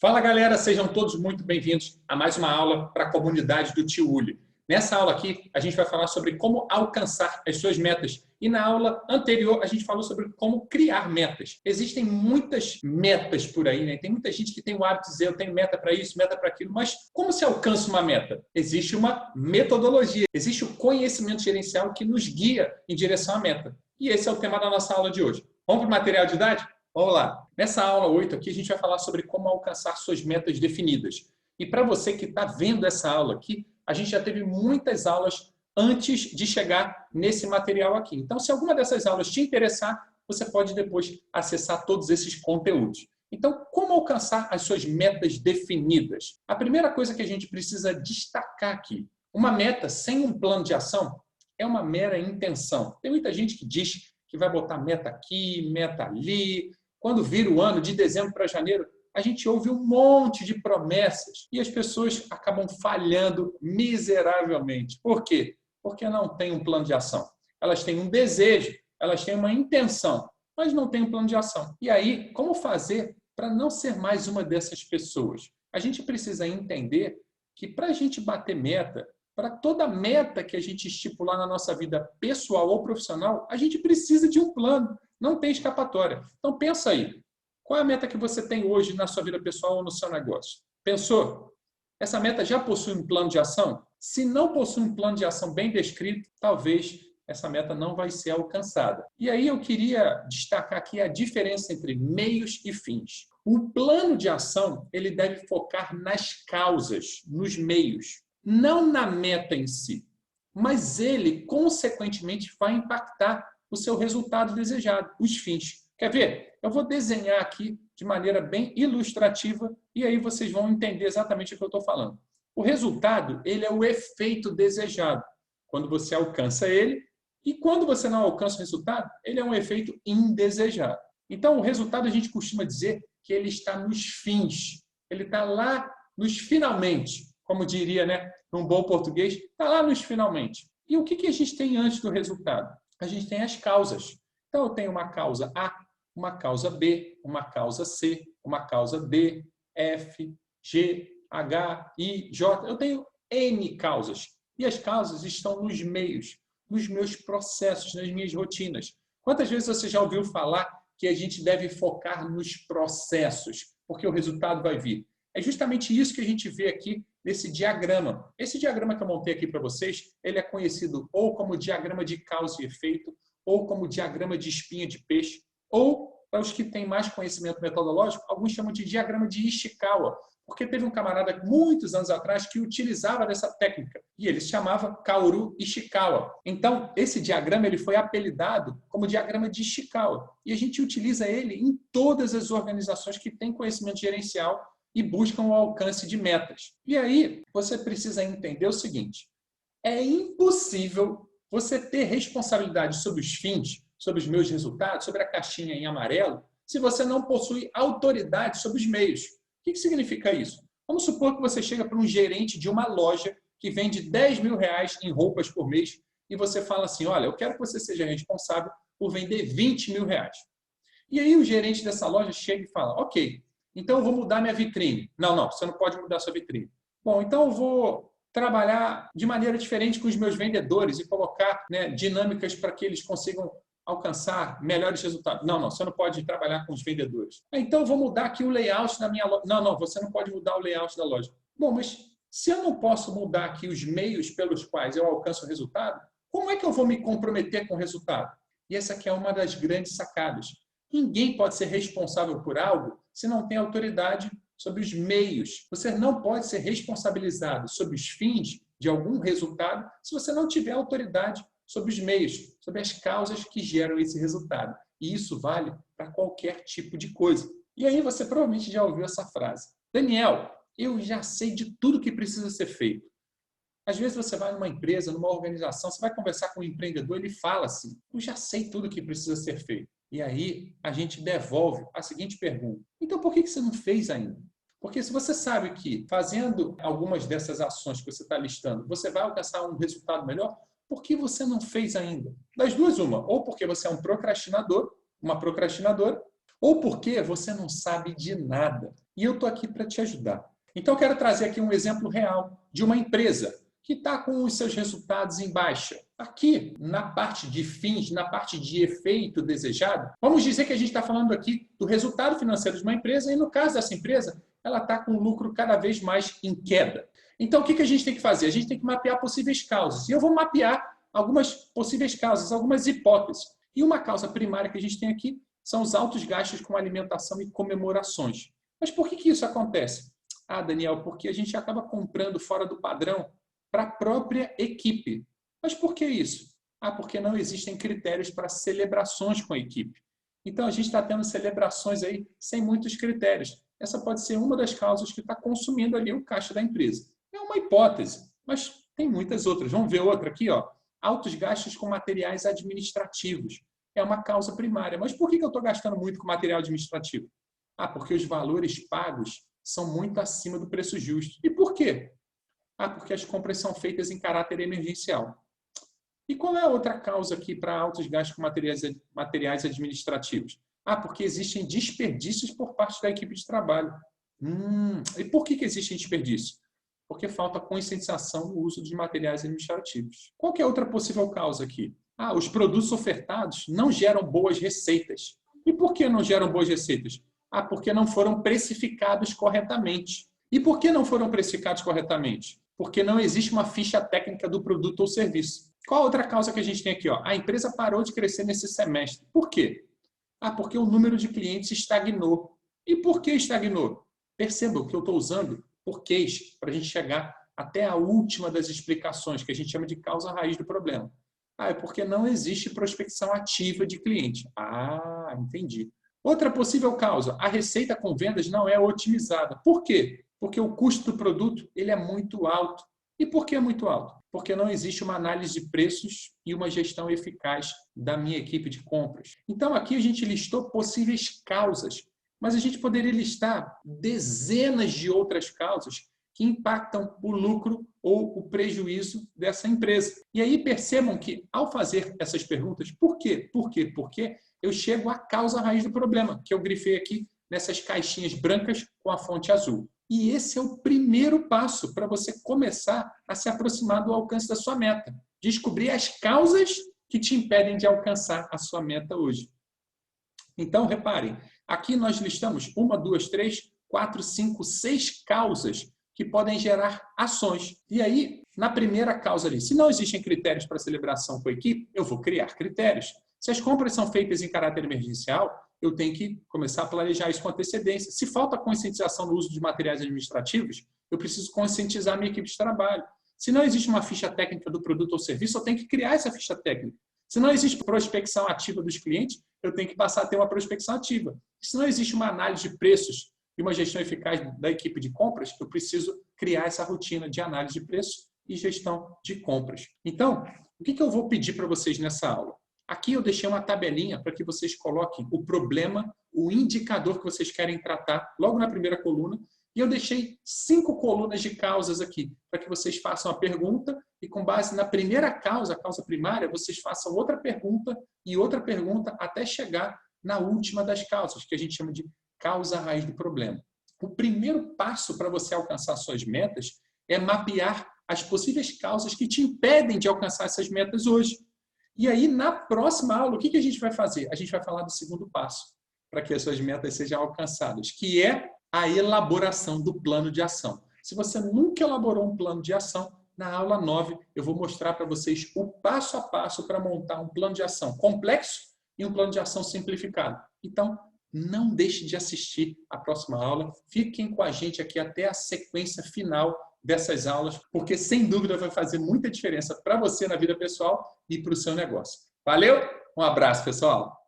Fala galera, sejam todos muito bem-vindos a mais uma aula para a comunidade do Tio Uli. Nessa aula aqui, a gente vai falar sobre como alcançar as suas metas. E na aula anterior, a gente falou sobre como criar metas. Existem muitas metas por aí, né? Tem muita gente que tem o hábito de dizer, eu tenho meta para isso, meta para aquilo. Mas como se alcança uma meta? Existe uma metodologia, existe o conhecimento gerencial que nos guia em direção à meta. E esse é o tema da nossa aula de hoje. Vamos para o material didático? Vamos lá. Nessa aula 8 aqui, a gente vai falar sobre como alcançar suas metas definidas. E para você que está vendo essa aula aqui, a gente já teve muitas aulas antes de chegar nesse material aqui. Então, se alguma dessas aulas te interessar, você pode depois acessar todos esses conteúdos. Então, como alcançar as suas metas definidas? A primeira coisa que a gente precisa destacar aqui, uma meta sem um plano de ação é uma mera intenção. Tem muita gente que diz que vai botar meta aqui, meta ali. Quando vira o ano, de dezembro para janeiro, a gente ouve um monte de promessas e as pessoas acabam falhando miseravelmente. Por quê? Porque não tem um plano de ação. Elas têm um desejo, elas têm uma intenção, mas não têm um plano de ação. E aí, como fazer para não ser mais uma dessas pessoas? A gente precisa entender que para a gente bater meta, para toda meta que a gente estipular na nossa vida pessoal ou profissional, a gente precisa de um plano. Não tem escapatória. Então, pensa aí. Qual é a meta que você tem hoje na sua vida pessoal ou no seu negócio? Pensou? Essa meta já possui um plano de ação? Se não possui um plano de ação bem descrito, talvez essa meta não vai ser alcançada. E aí eu queria destacar aqui a diferença entre meios e fins. O plano de ação, ele deve focar nas causas, nos meios, não na meta em si. Mas ele, consequentemente, vai impactar o seu resultado desejado, os fins. Quer ver? Eu vou desenhar aqui de maneira bem ilustrativa e aí vocês vão entender exatamente o que eu estou falando. O resultado, ele é o efeito desejado, quando você alcança ele, e quando você não alcança o resultado, ele é um efeito indesejado. Então, o resultado a gente costuma dizer que ele está nos fins, ele está lá nos finalmente, como diria, né, num bom português, está lá nos finalmente. E o que a gente tem antes do resultado? A gente tem as causas. Então, eu tenho uma causa A, uma causa B, uma causa C, uma causa D, F, G, H, I, J. Eu tenho N causas. E as causas estão nos meios, nos meus processos, nas minhas rotinas. Quantas vezes você já ouviu falar que a gente deve focar nos processos, porque o resultado vai vir? É justamente isso que a gente vê aqui nesse diagrama. Esse diagrama que eu montei aqui para vocês, ele é conhecido ou como diagrama de causa e efeito, ou como diagrama de espinha de peixe, ou, para os que têm mais conhecimento metodológico, alguns chamam de diagrama de Ishikawa, porque teve um camarada muitos anos atrás que utilizava dessa técnica, e ele se chamava Kaoru Ishikawa. Então, esse diagrama ele foi apelidado como diagrama de Ishikawa, e a gente utiliza ele em todas as organizações que têm conhecimento gerencial e buscam o alcance de metas. E aí, você precisa entender o seguinte, é impossível você ter responsabilidade sobre os fins, sobre os meus resultados, sobre a caixinha em amarelo, se você não possui autoridade sobre os meios. O que significa isso? Vamos supor que você chega para um gerente de uma loja que vende 10 mil reais em roupas por mês e você fala assim, olha, eu quero que você seja responsável por vender 20 mil reais. E aí o gerente dessa loja chega e fala, ok, então eu vou mudar minha vitrine. Não, você não pode mudar sua vitrine. Bom, então eu vou trabalhar de maneira diferente com os meus vendedores e colocar, né, dinâmicas para que eles consigam alcançar melhores resultados. Não, você não pode trabalhar com os vendedores. Então eu vou mudar aqui o layout da minha loja. Não, você não pode mudar o layout da loja. Bom, mas se eu não posso mudar aqui os meios pelos quais eu alcanço o resultado, como é que eu vou me comprometer com o resultado? E essa aqui é uma das grandes sacadas. Ninguém pode ser responsável por algo se não tem autoridade sobre os meios. Você não pode ser responsabilizado sobre os fins de algum resultado se você não tiver autoridade sobre os meios, sobre as causas que geram esse resultado. E isso vale para qualquer tipo de coisa. E aí você provavelmente já ouviu essa frase. Daniel, eu já sei de tudo que precisa ser feito. Às vezes você vai numa empresa, numa organização, você vai conversar com um empreendedor, ele fala assim, eu já sei tudo que precisa ser feito. E aí a gente devolve a seguinte pergunta. Então por que você não fez ainda? Porque se você sabe que fazendo algumas dessas ações que você está listando, você vai alcançar um resultado melhor, por que você não fez ainda? Das duas, uma. Ou porque você é um procrastinador, uma procrastinadora, ou porque você não sabe de nada. e eu estou aqui para te ajudar. Então, eu quero trazer aqui um exemplo real de uma empresa que está com os seus resultados em baixa. Aqui, na parte de fins, na parte de efeito desejado, vamos dizer que a gente está falando aqui do resultado financeiro de uma empresa e, no caso dessa empresa, ela está com o lucro cada vez mais em queda. Então, o que a gente tem que fazer? A gente tem que mapear possíveis causas. E eu vou mapear algumas possíveis causas, algumas hipóteses. E uma causa primária que a gente tem aqui são os altos gastos com alimentação e comemorações. Mas por que isso acontece? Ah, Daniel, porque a gente acaba comprando fora do padrão para a própria equipe. Mas por que isso? Ah, porque não existem critérios para celebrações com a equipe. Então, a gente está tendo celebrações aí sem muitos critérios. Essa pode ser uma das causas que está consumindo ali o caixa da empresa. É uma hipótese, mas tem muitas outras. Vamos ver outra aqui, ó. Altos gastos com materiais administrativos. É uma causa primária. Mas por que eu estou gastando muito com material administrativo? Ah, porque os valores pagos são muito acima do preço justo. E por quê? Ah, porque as compras são feitas em caráter emergencial. E qual é a outra causa aqui para altos gastos com materiais administrativos? Ah, porque existem desperdícios por parte da equipe de trabalho. E por que existem desperdícios? Porque falta conscientização no uso de materiais administrativos. Qual que é outra possível causa aqui? Ah, os produtos ofertados não geram boas receitas. E por que não geram boas receitas? Ah, porque não foram precificados corretamente. E por que não foram precificados corretamente? Porque não existe uma ficha técnica do produto ou serviço. Qual a outra causa que a gente tem aqui? Ó? A empresa parou de crescer nesse semestre. Por quê? Ah, porque o número de clientes estagnou. E por que estagnou? Perceba que eu estou usando porquês para a gente chegar até a última das explicações, que a gente chama de causa raiz do problema. Ah, é porque não existe prospecção ativa de cliente. Ah, entendi. Outra possível causa, a receita com vendas não é otimizada. Por quê? Porque o custo do produto ele é muito alto. E por que é muito alto? Porque não existe uma análise de preços e uma gestão eficaz da minha equipe de compras. Então, aqui a gente listou possíveis causas, mas a gente poderia listar dezenas de outras causas que impactam o lucro ou o prejuízo dessa empresa. E aí percebam que, ao fazer essas perguntas, por quê? Por quê? Por quê? Eu chego à causa raiz do problema, que eu grifei aqui nessas caixinhas brancas com a fonte azul. E esse é o primeiro passo para você começar a se aproximar do alcance da sua meta. Descobrir as causas que te impedem de alcançar a sua meta hoje. Então, reparem, aqui nós listamos 1, 2, 3, 4, 5, 6 causas que podem gerar ações. E aí, na primeira causa ali, se não existem critérios para celebração com a equipe, eu vou criar critérios. Se as compras são feitas em caráter emergencial, eu tenho que começar a planejar isso com antecedência. Se falta conscientização no uso de materiais administrativos, eu preciso conscientizar a minha equipe de trabalho. Se não existe uma ficha técnica do produto ou serviço, eu tenho que criar essa ficha técnica. Se não existe prospecção ativa dos clientes, eu tenho que passar a ter uma prospecção ativa. Se não existe uma análise de preços e uma gestão eficaz da equipe de compras, eu preciso criar essa rotina de análise de preços e gestão de compras. Então, o que eu vou pedir para vocês nessa aula? Aqui eu deixei uma tabelinha para que vocês coloquem o problema, o indicador que vocês querem tratar logo na primeira coluna. E eu deixei 5 colunas de causas aqui, para que vocês façam a pergunta e com base na primeira causa, a causa primária, vocês façam outra pergunta e outra pergunta até chegar na última das causas, que a gente chama de causa raiz do problema. O primeiro passo para você alcançar suas metas é mapear as possíveis causas que te impedem de alcançar essas metas hoje. E aí, na próxima aula, o que a gente vai fazer? A gente vai falar do segundo passo para que as suas metas sejam alcançadas, que é a elaboração do plano de ação. Se você nunca elaborou um plano de ação, na aula 9 eu vou mostrar para vocês o passo a passo para montar um plano de ação complexo e um plano de ação simplificado. Então, não deixe de assistir a próxima aula. Fiquem com a gente aqui até a sequência final dessas aulas, porque sem dúvida vai fazer muita diferença para você na vida pessoal e para o seu negócio. Valeu? Um abraço, pessoal!